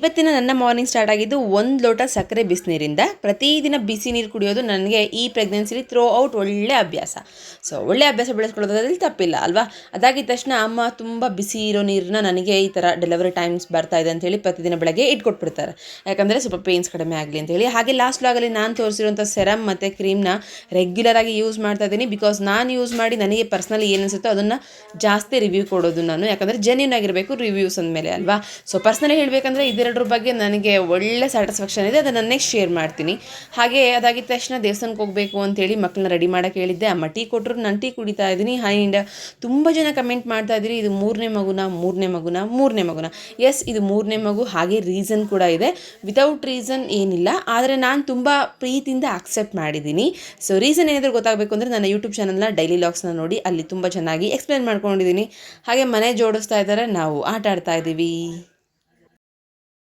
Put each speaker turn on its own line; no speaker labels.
ಇವತ್ತಿನ ನನ್ನ morning start ಆಗಿದ್ದು 1 ಲೋಟ ಸಕ್ಕರೆ ಬಿಸಿನೀರಿಂದ. ಪ್ರತಿದಿನ ಬಿಸಿ ನೀರು ಕುಡಿಯೋದು ನನಗೆ ಈ ಪ್ರೆಗ್ನೆನ್ಸಿಲಿ ಥ್ರೋ ಔಟ್ ಒಳ್ಳೆ ಅಭ್ಯಾಸ. ಸೊ ಒಳ್ಳೆ ಅಭ್ಯಾಸ ಬೆಳೆಸ್ಕೊಳ್ಳೋದ್ರಲ್ಲಿ ತಪ್ಪಿಲ್ಲ ಅಲ್ವಾ. ಅದಾಗಿದ್ದ ತಕ್ಷಣ ಅಮ್ಮ ತುಂಬ ಬಿಸಿ ಇರೋ ನೀರನ್ನ ನನಗೆ ಈ ಥರ ಡೆಲಿವರಿ ಟೈಮ್ಸ್ ಬರ್ತಾ ಇದೆ ಅಂತೇಳಿ ಪ್ರತಿದಿನ ಬೆಳಗ್ಗೆ ಇಟ್ಕೊಟ್ಬಿಡ್ತಾರೆ. ಯಾಕಂದರೆ ಸ್ವಲ್ಪ ಪೇಯ್ನ್ಸ್ ಕಡಿಮೆ ಆಗಲಿ ಅಂತೇಳಿ. ಹಾಗೆ ಲಾಸ್ಟ್ ವ್ಲಾಗಲ್ಲಿ ನಾನು ತೋರಿಸಿರುವಂಥ ಸೆರಮ್ ಮತ್ತು ಕ್ರೀಮ್ನ ರೆಗ್ಯುಲರಾಗಿ ಯೂಸ್ ಮಾಡ್ತಾ ಇದ್ದೀನಿ. ಬಿಕಾಸ್ ನಾನು ಯೂಸ್ ಮಾಡಿ ನನಗೆ ಪರ್ಸ್ನಲಿ ಏನು ಅನಿಸುತ್ತೋ ಅದನ್ನು ಜಾಸ್ತಿ ರಿವ್ಯೂ ಕೊಡೋದು ನಾನು. ಯಾಕಂದರೆ ಜೆನ್ಯೂನ್ ಆಗಿರಬೇಕು ರಿವ್ಯೂಸ್ ಅಂದಮೇಲೆ ಅಲ್ವಾ. ಸೊ ಪರ್ಸ್ನಲಿ ಹೇಳಬೇಕಂದ್ರೆ ಇದೆರಡರ ಬಗ್ಗೆ ನನಗೆ ಒಳ್ಳೆ ಸ್ಯಾಟಿಸ್ಫ್ಯಾಕ್ಷನ್ ಇದೆ. ಅದನ್ನು ನೆಕ್ಸ್ಟ್ ಶೇರ್ ಮಾಡ್ತೀನಿ. ಹಾಗೆ ಅದಾಗಿದ್ದ ತಕ್ಷಣ ದೇವಸ್ಥಾನಕ್ಕೆ ಹೋಗಬೇಕು ಅಂತೇಳಿ ಮಕ್ಕಳನ್ನ ರೆಡಿ ಮಾಡೋಕ್ಕೆ ಹೇಳಿದ್ದೆ. ಅಮ್ಮ ಟೀ ಕೊಟ್ಟರು, ನಾನು ಟೀ ಕುಡಿತಾ ಇದ್ದೀನಿ. ಆ್ಯಂಡ್ ತುಂಬ ಜನ ಕಮೆಂಟ್ ಮಾಡ್ತಾ ಇದ್ದೀರಿ, ಇದು ಮೂರನೇ ಮಗುನ. ಎಸ್, ಇದು ಮೂರನೇ ಮಗು. ಹಾಗೆ ರೀಸನ್ ಕೂಡ ಇದೆ. ವಿತೌಟ್ ರೀಸನ್ ಏನಿಲ್ಲ, ಆದರೆ ನಾನು ತುಂಬ ಪ್ರೀತಿಯಿಂದ ಆಕ್ಸೆಪ್ಟ್ ಮಾಡಿದ್ದೀನಿ. ಸೊ ರೀಸನ್ ಏನಾದರೂ ಗೊತ್ತಾಗಬೇಕು ಅಂದರೆ ನನ್ನ ಯೂಟ್ಯೂಬ್ ಚಾನಲ್ನ ಡೈಲಿ ಲಾಗ್ಸ್ನ ನೋಡಿ, ಅಲ್ಲಿ ತುಂಬ ಚೆನ್ನಾಗಿ ಎಕ್ಸ್ಪ್ಲೇನ್ ಮಾಡ್ಕೊಂಡಿದ್ದೀನಿ. ಹಾಗೆ ಮನೆ ಜೋಡಿಸ್ತಾ ಇದ್ದಾರೆ, ನಾವು ಆಟ ಆಡ್ತಾ ಇದ್ದೀವಿ.